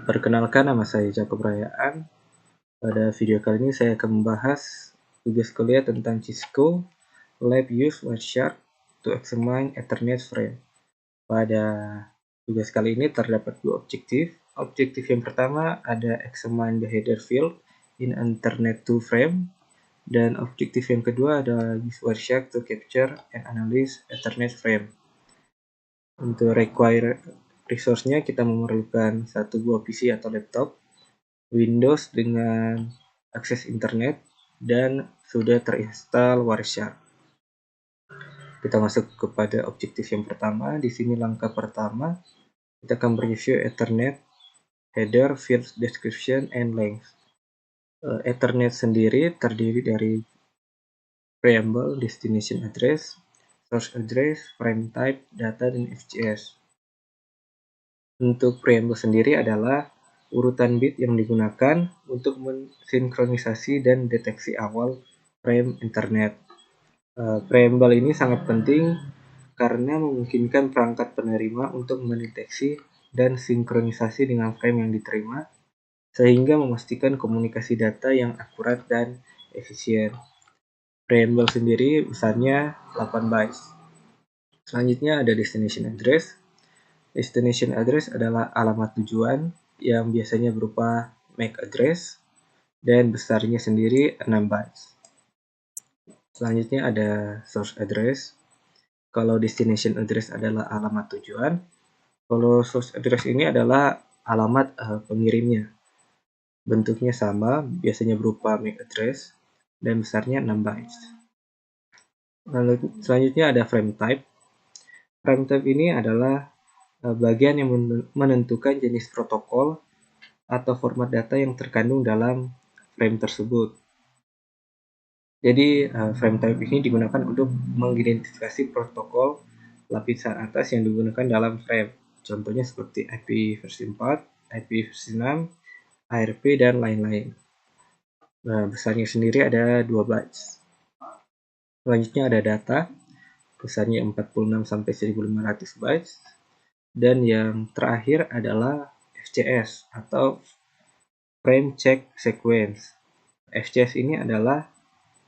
Perkenalkan, nama saya Jacob Rayaan. Pada video kali ini saya akan membahas tugas kuliah tentang Cisco Lab Use Wireshark to Examine Ethernet Frame. Pada tugas kali ini terdapat dua objektif. Objektif yang pertama ada examine the header field in Ethernet to frame, dan objektif yang kedua adalah use Wireshark to capture and analyze Ethernet frame. Untuk require resource-nya kita memerlukan satu buah PC atau laptop, Windows dengan akses internet, dan sudah terinstall Wireshark. Kita masuk kepada objektif yang pertama. Di sini langkah pertama kita akan mereview Ethernet header, field description, and length. Ethernet sendiri terdiri dari preamble, destination address, source address, frame type, data, dan FCS. Untuk preamble sendiri adalah urutan bit yang digunakan untuk mensinkronisasi dan deteksi awal frame internet. Preamble ini sangat penting karena memungkinkan perangkat penerima untuk mendeteksi dan sinkronisasi dengan frame yang diterima, sehingga memastikan komunikasi data yang akurat dan efisien. Preamble sendiri besarnya 8 bytes. Selanjutnya ada destination address. Destination address adalah alamat tujuan yang biasanya berupa MAC address dan besarnya sendiri 6 bytes. Selanjutnya ada source address. Kalau destination address adalah alamat tujuan, kalau source address ini adalah alamat pengirimnya. Bentuknya sama, biasanya berupa MAC address dan besarnya 6 bytes. Lalu selanjutnya ada frame type. Frame type ini adalah bagian yang menentukan jenis protokol atau format data yang terkandung dalam frame tersebut. Jadi frame type ini digunakan untuk mengidentifikasi protokol lapisan atas yang digunakan dalam frame. Contohnya seperti IP versi 4, IP versi 6, ARP, dan lain-lain. Nah, besarnya sendiri ada 2 bytes. Selanjutnya ada data, besarnya 46 sampai 1500 bytes. Dan yang terakhir adalah FCS atau Frame Check Sequence. FCS ini adalah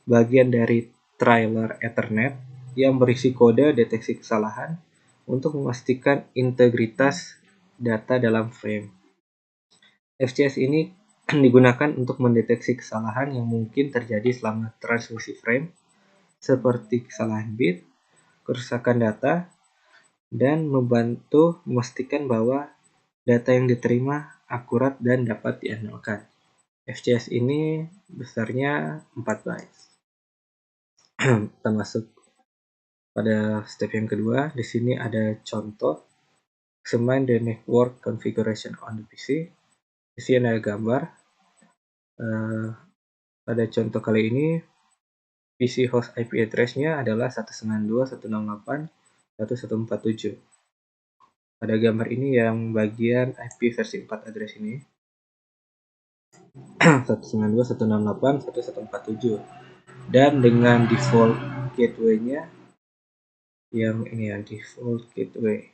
bagian dari trailer Ethernet yang berisi kode deteksi kesalahan untuk memastikan integritas data dalam frame. FCS ini digunakan untuk mendeteksi kesalahan yang mungkin terjadi selama transmisi frame, seperti kesalahan bit, kerusakan data, dan membantu memastikan bahwa data yang diterima akurat dan dapat diandalkan. FCS ini besarnya 4 bytes. Kita masuk pada step yang kedua. Di sini ada contoh examine the network configuration on the PC. Di sini ada gambar. Pada contoh kali ini PC host IP address-nya adalah 192.168.1.147. Pada gambar ini yang bagian IP versi 4 address ini 192.168.1.147, dan dengan default gateway-nya yang ini ya, default gateway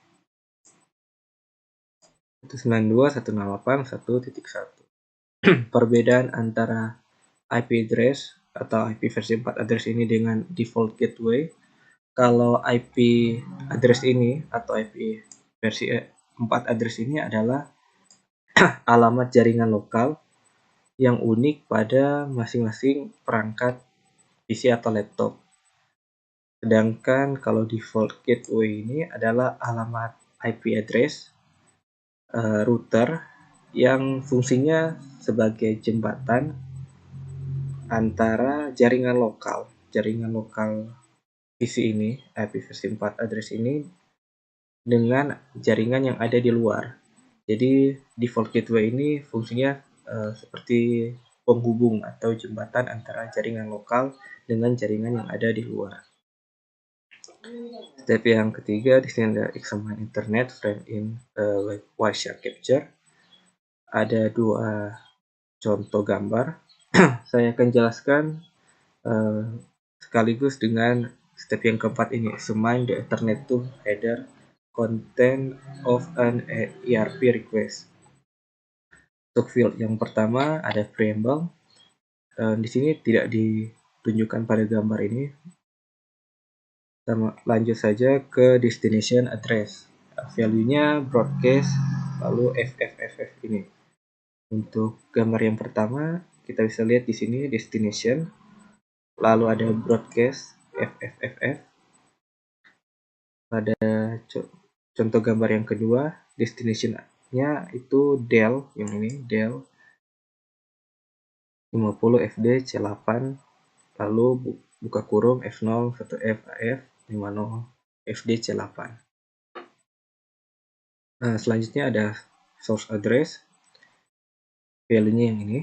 192.168.1.1. Perbedaan antara IP address atau IP versi 4 address ini dengan default gateway, kalau IP address ini atau IP versi 4 address ini adalah alamat jaringan lokal yang unik pada masing-masing perangkat PC atau laptop. Sedangkan kalau default gateway ini adalah alamat IP address router yang fungsinya sebagai jembatan antara jaringan lokal PC ini, IP versi 4 address ini, dengan jaringan yang ada di luar. Jadi default gateway ini fungsinya seperti penghubung atau jembatan antara jaringan lokal dengan jaringan yang ada di luar. Step yang ketiga, di sini ada examine internet frame in Wireshark capture. Ada dua contoh gambar. Saya akan jelaskan sekaligus dengan step yang keempat ini, examine the Ethernet to header content of an ERP request. Untuk field yang pertama ada preamble. Di sini tidak ditunjukkan pada gambar ini. Kita lanjut saja ke destination address. Value-nya broadcast, lalu FFFF ini. Untuk gambar yang pertama, kita bisa lihat di sini destination, lalu ada broadcast FFFF. Pada contoh gambar yang kedua, destination-nya itu Dell, yang ini Dell 50 FD C8, lalu buka kurung F0 1F AF 50 FD C8. Nah, selanjutnya ada source address, value-nya yang ini.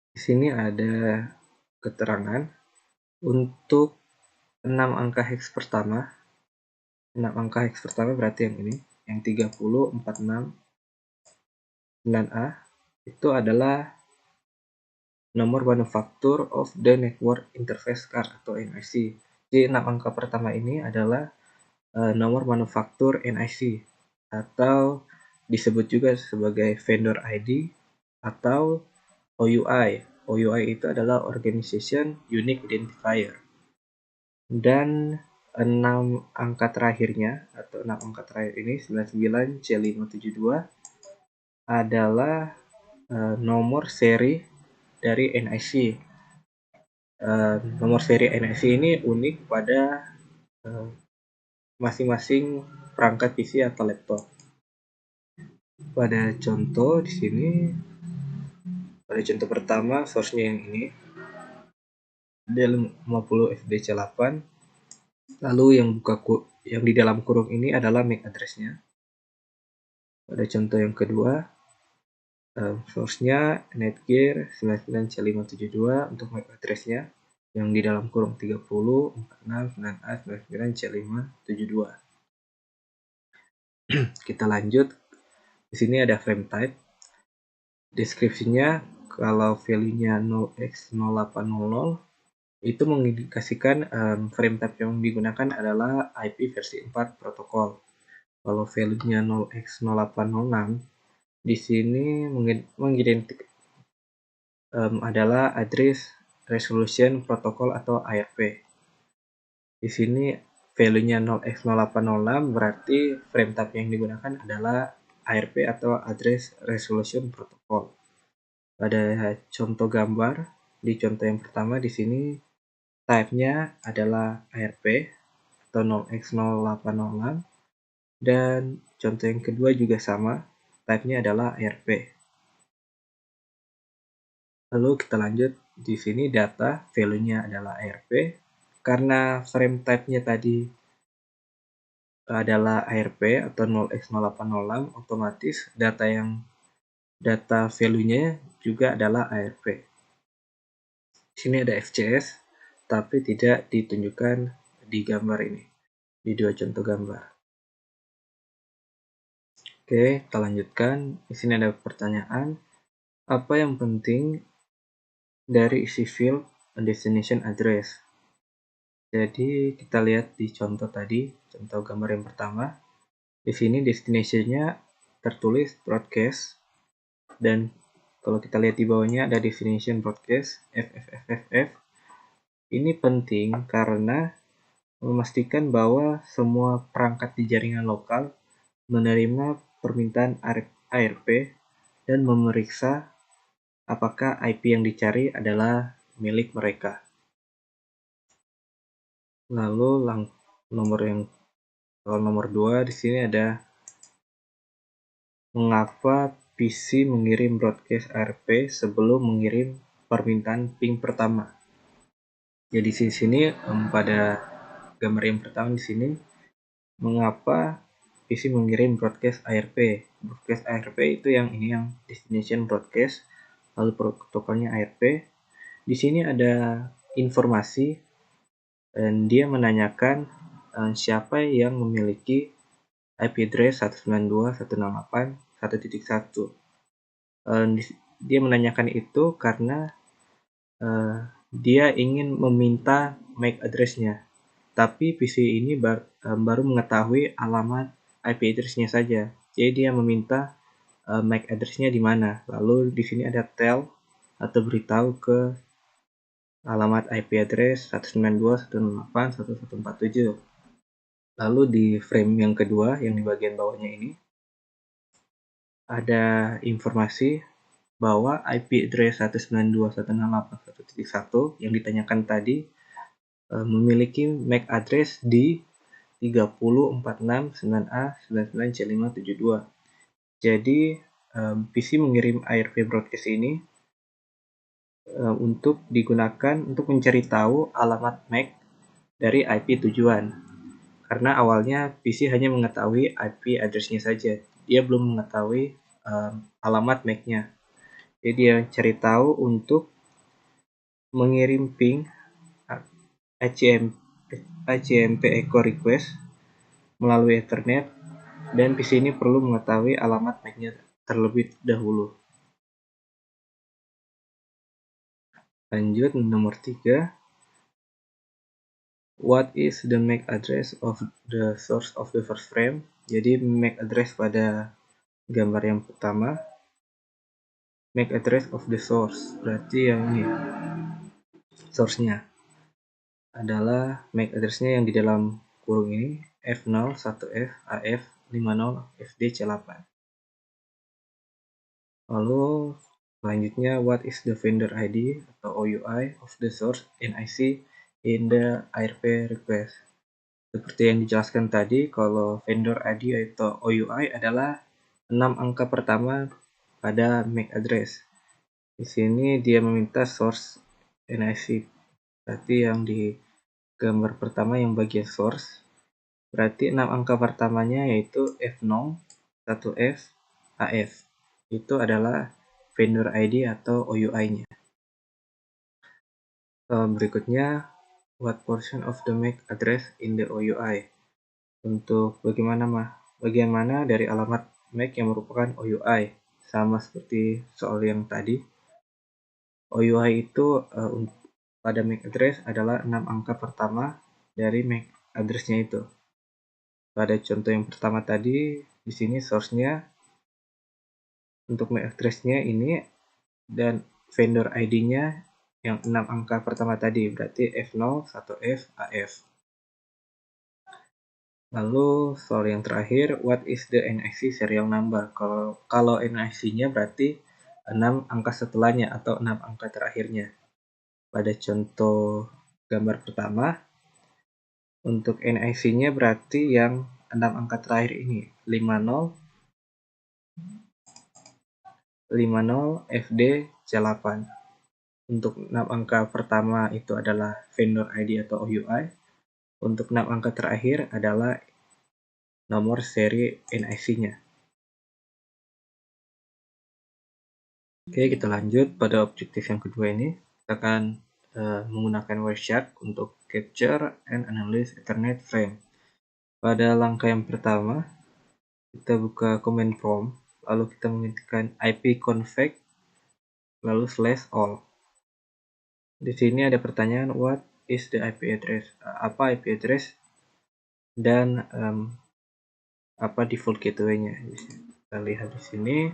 Di sini ada keterangan untuk 6 angka hex pertama. 6 angka hex pertama berarti yang ini, yang 30 46 9A itu adalah nomor manufaktur of the network interface card atau NIC. Jadi 6 angka pertama ini adalah nomor manufaktur NIC atau disebut juga sebagai vendor ID atau OUI. OUI itu adalah Organization Unique Identifier. Dan 6 angka terakhirnya atau 6 angka terakhir ini 99 C572 adalah nomor seri dari NIC. Nomor seri NIC ini unik pada masing-masing perangkat PC atau laptop. Pada contoh di sini, pada contoh pertama source-nya yang ini, Dell 50 FDC8. Lalu yang di dalam kurung ini adalah MAC address-nya. Pada contoh yang kedua, source-nya Netgear 99C572 untuk MAC address-nya, yang di dalam kurung 30 46 9A 99C572. Kita lanjut. Di sini ada frame type. Deskripsinya kalau value-nya 0x0800 itu mengindikasikan frame type yang digunakan adalah IP versi 4 protokol. Kalau value-nya 0x0806 di sini mengidentik adalah address resolution protocol atau ARP. Di sini value-nya 0x0806 berarti frame type yang digunakan adalah ARP atau address resolution protocol. Pada contoh gambar, di contoh yang pertama di sini type-nya adalah ARP atau 0x0806 dan contoh yang kedua juga sama, type-nya adalah ARP. Lalu kita lanjut, di sini data value-nya adalah ARP. Karena frame type-nya tadi adalah ARP atau 0x0806, otomatis data value-nya juga adalah ARP. Di sini ada FCS, tapi tidak ditunjukkan di gambar ini, di dua contoh gambar. Oke, kita lanjutkan. Di sini ada pertanyaan, apa yang penting dari isi field destination address? Jadi kita lihat di contoh tadi, contoh gambar yang pertama. Di sini destination-nya tertulis broadcast, dan kalau kita lihat di bawahnya ada destination broadcast FFFFF. Ini penting karena memastikan bahwa semua perangkat di jaringan lokal menerima permintaan ARP dan memeriksa apakah IP yang dicari adalah milik mereka. Lalu nomor 2 di sini ada mengapa PC mengirim broadcast ARP sebelum mengirim permintaan ping pertama. Jadi di sini pada gambar yang pertama di sini, mengapa PC mengirim broadcast ARP. Broadcast ARP itu yang ini, yang destination broadcast, lalu protokolnya ARP. Di sini ada informasi dan dia menanyakan siapa yang memiliki IP address 192.168.1.1. Dia menanyakan itu karena dia ingin meminta MAC address-nya, tapi PC ini baru mengetahui alamat IP address-nya saja. Jadi dia meminta MAC address-nya di mana. Lalu di sini ada tell atau beritahu ke alamat IP address 192.168.1.147. Lalu di frame yang kedua, yang di bagian bawahnya ini, ada informasi bahwa IP address 192.168.1.1 yang ditanyakan tadi memiliki MAC address di 30.469A99C572. Jadi PC mengirim ARP broadcast ini untuk digunakan untuk mencari tahu alamat MAC dari IP tujuan. Karena awalnya PC hanya mengetahui IP address-nya saja, dia belum mengetahui alamat MAC-nya. Jadi dia cari tahu untuk mengirim ping HCMP echo request melalui Ethernet, dan PC ini perlu mengetahui alamat MAC-nya terlebih dahulu. Lanjut nomor 3. What is the MAC address of the source of the first frame? Jadi MAC address pada gambar yang pertama, MAC address of the source berarti yang ini, source-nya adalah MAC address-nya yang di dalam kurung ini, F0, 1F, AF, 50, FD, C8. Lalu selanjutnya, what is the vendor ID atau OUI of the source NIC in the ARP request? Seperti yang dijelaskan tadi, kalau vendor ID atau OUI adalah 6 angka pertama pada MAC address. Di sini dia meminta source NIC. Berarti yang di gambar pertama yang bagian source, berarti 6 angka pertamanya yaitu F0, 1F, AF. Itu adalah vendor ID atau OUI-nya. Berikutnya, what portion of the MAC address in the OUI? Untuk bagian mana dari alamat MAC yang merupakan OUI? Sama seperti soal yang tadi. OUI itu pada MAC address adalah 6 angka pertama dari MAC address-nya itu. Pada contoh yang pertama tadi, di sini source-nya untuk MAC address-nya ini dan vendor ID-nya yang 6 angka pertama tadi, berarti F0, 1F, AF. Lalu soal yang terakhir, what is the NIC serial number? Kalau NIC-nya berarti 6 angka setelahnya atau 6 angka terakhirnya. Pada contoh gambar pertama, untuk NIC-nya berarti yang 6 angka terakhir ini, 50, 50 FD C8. Untuk 6 angka pertama itu adalah vendor ID atau OUI. Untuk 6 angka terakhir adalah nomor seri NIC-nya. Oke, kita lanjut pada objektif yang kedua ini. Kita akan menggunakan Wireshark untuk capture and analyze Ethernet frame. Pada langkah yang pertama, kita buka command prompt, lalu kita mengetikkan ipconfig, lalu /all. Di sini ada pertanyaan, what is the IP address? Apa IP address dan apa default gateway-nya? Kita lihat di sini,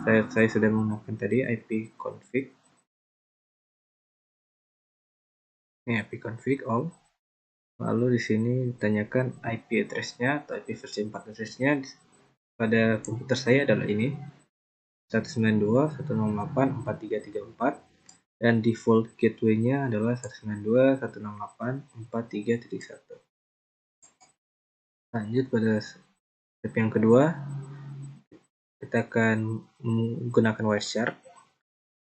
saya sudah menggunakan tadi ipconfig. Ini ipconfig all. Lalu di sini ditanyakan IP address-nya atau IP versi 4 address-nya pada komputer saya adalah ini, 192.168.4334, dan default gateway-nya adalah 192.168.43.1. Lanjut pada step yang kedua, kita akan menggunakan Wireshark.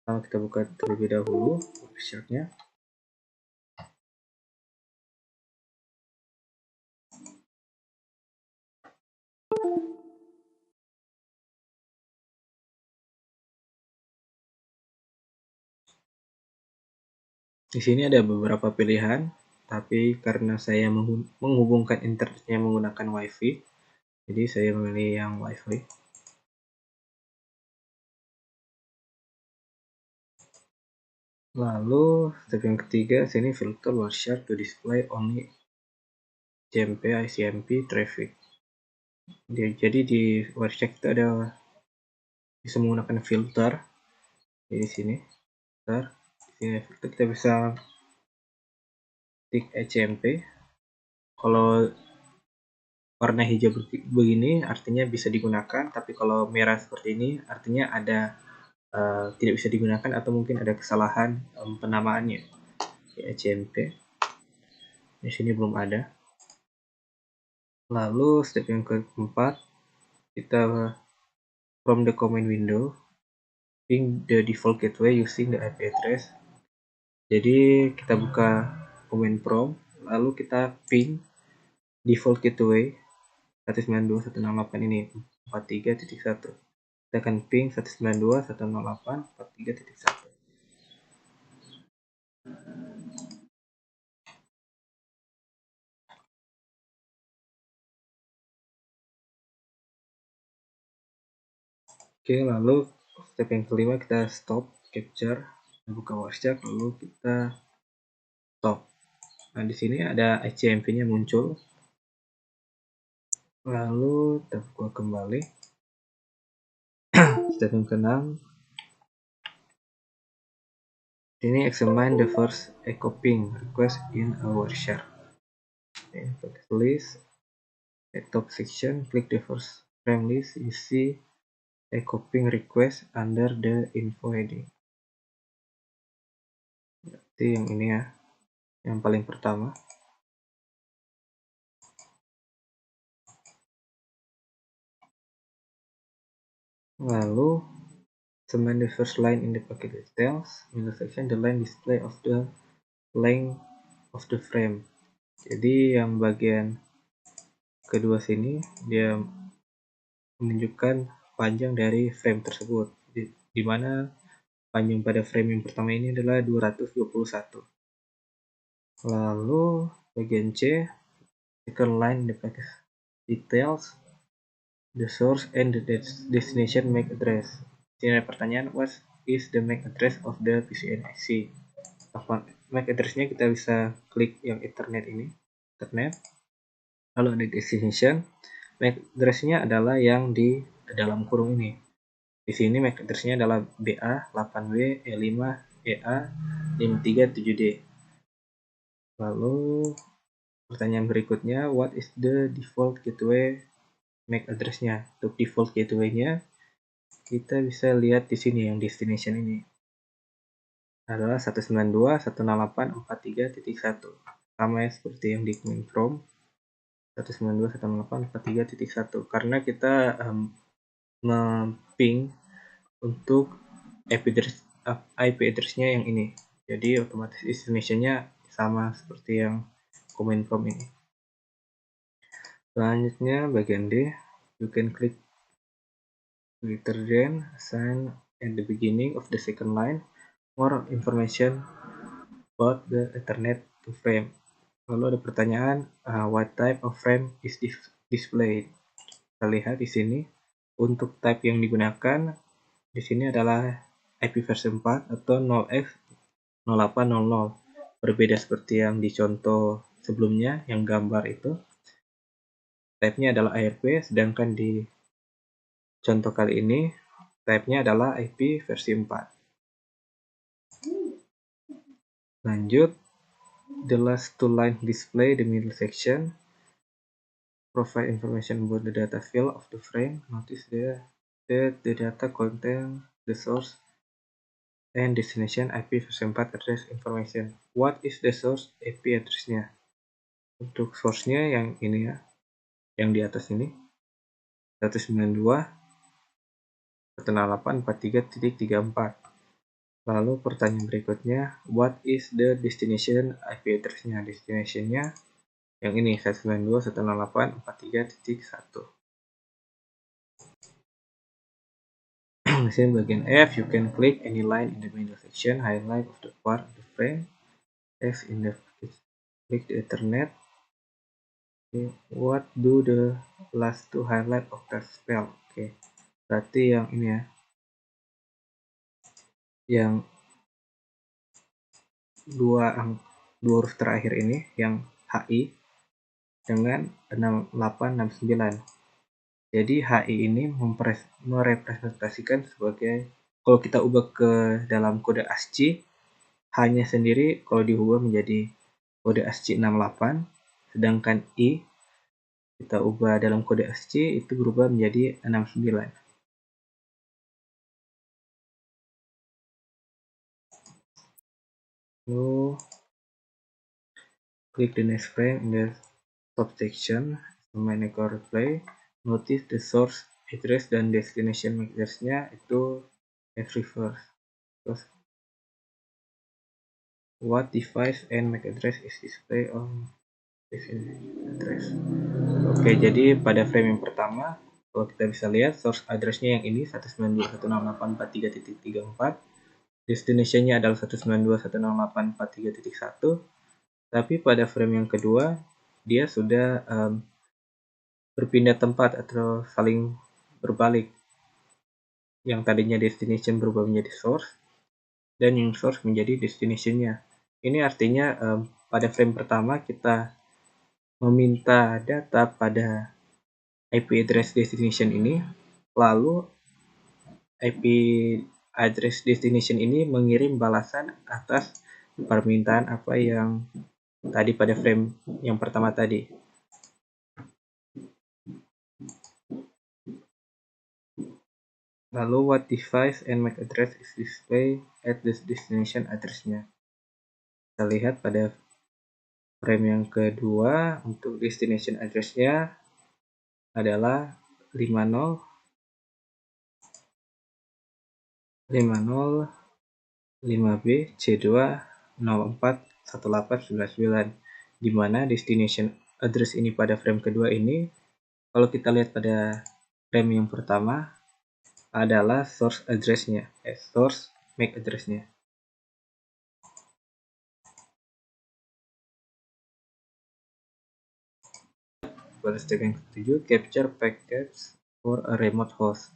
Pertama kita buka terlebih dahulu Wireshark-nya. Di sini ada beberapa pilihan, tapi karena saya menghubungkan internetnya menggunakan WiFi, jadi saya memilih yang WiFi. Lalu step yang ketiga, sini filter Wireshark to display only JMP ICMP traffic. Jadi di Wireshark itu ada bisa menggunakan filter. Di sini filter, kita bisa tik HMP. Kalau warna hijau begini artinya bisa digunakan, tapi kalau merah seperti ini artinya ada tidak bisa digunakan atau mungkin ada kesalahan penamaannya. HMP di sini belum ada. Lalu step yang keempat, kita from the command window ping the default gateway using the IP address. Jadi kita buka command prompt, lalu kita ping default gateway 192.168 ini 43.1. Kita akan ping 192.168.43.1. Oke, lalu step yang kelima kita stop capture, buka Wireshark, lalu kita stop. Nah, di sini ada HCMP-nya muncul. Lalu kita buka kembali. Step yang keenam, ini examine the first echo ping request in a Wireshark. List, at top section, click the first frame list, you see echo ping request under the info heading. Berarti yang ini ya, yang paling pertama. Lalu examine the first line in the packet details, in the section the line display of the length of the frame. Jadi yang bagian kedua sini dia menunjukkan panjang dari frame tersebut, di mana panjang pada frame yang pertama ini adalah 221. Lalu bagian C, second line in the packet details, the source and the destination MAC address. Ini ada pertanyaan, what is the MAC address of the PCNIC? MAC address-nya kita bisa klik yang Ethernet ini, Ethernet. Lalu ada destination, MAC address-nya adalah yang di dalam kurung ini. Di sini MAC address-nya adalah BA8W E5 EA537D. Lalu pertanyaan berikutnya, what is the default gateway MAC address-nya? Untuk default gateway-nya kita bisa lihat di sini yang destination ini adalah 192.168.43.1, sama ya seperti yang di command prompt 192.168.43.1, karena kita memping untuk IP address-nya yang ini, jadi otomatis destination-nya sama seperti yang command prompt ini. Selanjutnya bagian D, you can click greater than sign at the beginning of the second line, more information about the Ethernet to frame. Lalu ada pertanyaan, what type of frame is displayed? Kita lihat di sini untuk type yang digunakan di sini adalah IP versi 4 atau 0x0800. Berbeda seperti yang di contoh sebelumnya yang gambar itu. Type-nya adalah ARP, sedangkan di contoh kali ini type-nya adalah IP versi 4. Lanjut, the last two line display the middle section, provide information about the data field of the frame. Notice that the data contain the source and destination IP versi 4 address information. What is the source IP address-nya? Untuk source-nya yang ini ya, yang di atas ini 192.168.43.34. Lalu pertanyaan berikutnya, what is the destination IP address-nya? Destination-nya yang ini 192.168.43.1. Di sini bagian F, you can click any line in the middle section, highlight of the part of the frame. F in the click the Ethernet. Okay. What do the last two highlight of that spell? Oke, berarti yang ini ya, yang dua huruf terakhir ini, yang HI dengan 6869. Jadi HI ini merepresentasikan sebagai, kalau kita ubah ke dalam kode ASCII, H-nya sendiri kalau diubah menjadi kode ASCII 68, sedangkan I kita ubah dalam kode ASCII itu berubah menjadi 69. Lalu click the next frame in the subsection main echo replay. Notice the source address dan destination MAC address-nya itu reverse. Terus what device and MAC address is displayed on destination address. Oke, jadi pada frame yang pertama, kalau kita bisa lihat source address-nya yang ini 192.168.43.34, destination-nya adalah 192.168.43.1, tapi pada frame yang kedua dia sudah berpindah tempat atau saling berbalik. Yang tadinya destination berubah menjadi source, dan yang source menjadi destination-nya. Ini artinya pada frame pertama kita meminta data pada IP address destination ini, lalu IP address destination ini mengirim balasan atas permintaan apa yang tadi pada frame yang pertama tadi. Lalu what device and MAC address is displayed at the destination address-nya. Kita lihat pada frame yang kedua, untuk destination address-nya adalah 50 5B C2 041899, di mana destination address ini pada frame kedua ini, kalau kita lihat pada frame yang pertama adalah source address-nya, source MAC address-nya. Pada step yang ketujuh, capture packets for a remote host.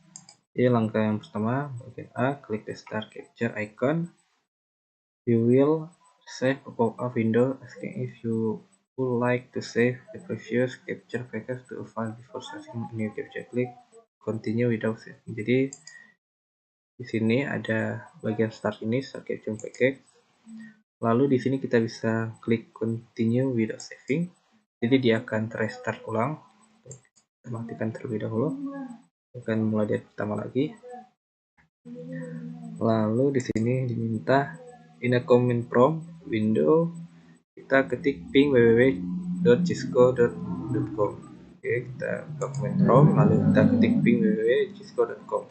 Jadi langkah yang pertama, bagian A, klik the start capture icon. You will save a pop-up window asking if you would like to save the previous capture packets to a file before starting a new capture. Klik continue without saving. Jadi di sini ada bagian start ini, start capture package. Lalu di sini kita bisa klik continue without saving. Jadi dia akan restart ulang. Kita matikan terlebih dahulu. Akan mulai dari pertama lagi. Lalu di sini diminta in a command prompt window kita ketik ping www.cisco.com. Oke, kita buka command prompt lalu kita ketik ping www.cisco.com.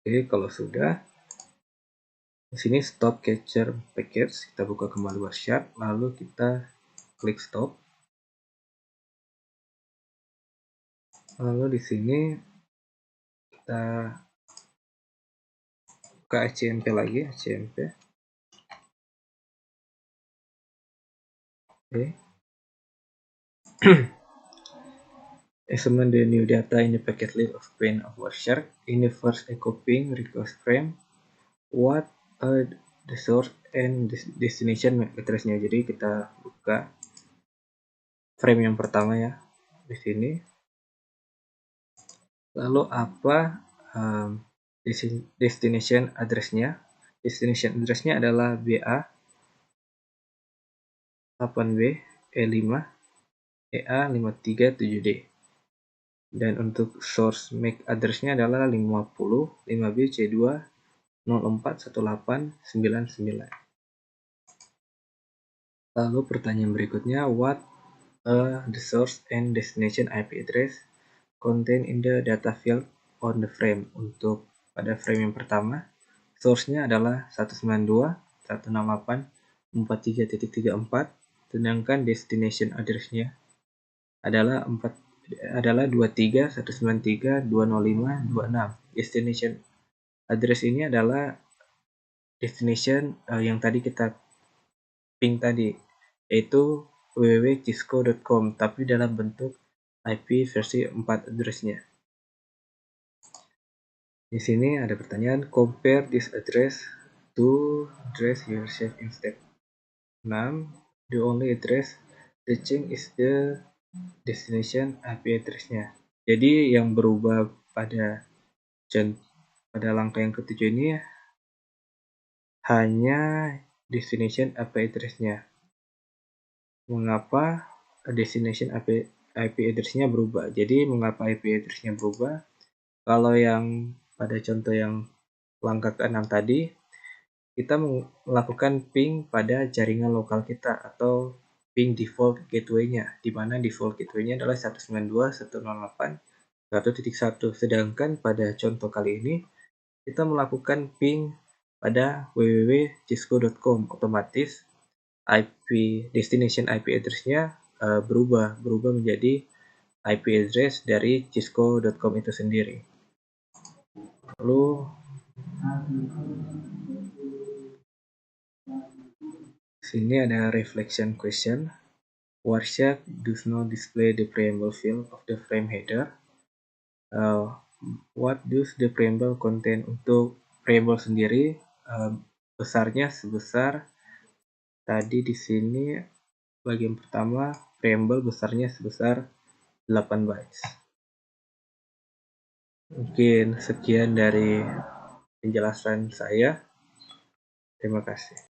Oke, kalau sudah, di sini stop capture package, kita buka kembali Wireshark, lalu kita klik stop. Lalu di sini kita buka ACMP lagi, ACMP. Oke. Examine the new data in the packet list of pane of Wireshark. In the first echo ping request frame, what are the source and destination MAC address-nya. Jadi kita buka frame yang pertama ya di sini. Lalu apa destination address-nya? Destination address-nya adalah BA 8B E5 EA 537D. Dan untuk source MAC address-nya adalah 50 5B C2 041899. Lalu pertanyaan berikutnya, what the source and destination IP address contained in the data field on the frame. Untuk pada frame yang pertama, source-nya adalah 192.168.43.34, sedangkan destination address-nya adalah 23.193.205.26. Destination address ini adalah destination yang tadi kita ping tadi, yaitu www.cisco.com, tapi dalam bentuk IP versi 4 address-nya. Di sini ada pertanyaan, compare this address to address you saved in step 6. The only address The change is the destination IP address-nya. Jadi yang berubah pada langkah yang ketujuh ini hanya destination IP address-nya. Mengapa destination IP address-nya berubah? Jadi mengapa IP address-nya berubah? Kalau yang pada contoh yang langkah ke-6 tadi, kita melakukan ping pada jaringan lokal kita atau ping default gateway-nya, di mana default gateway-nya adalah 192.168.1.1. Sedangkan pada contoh kali ini, kita melakukan ping pada www.cisco.com. Otomatis IP destination IP address-nya berubah menjadi IP address dari cisco.com itu sendiri. Lalu sini ada reflection question. Wireshark does not display the preamble field of the frame header. What does the preamble contain? Untuk preamble sendiri besarnya sebesar tadi di sini bagian pertama preamble besarnya sebesar 8 bytes. Mungkin sekian dari penjelasan saya. Terima kasih.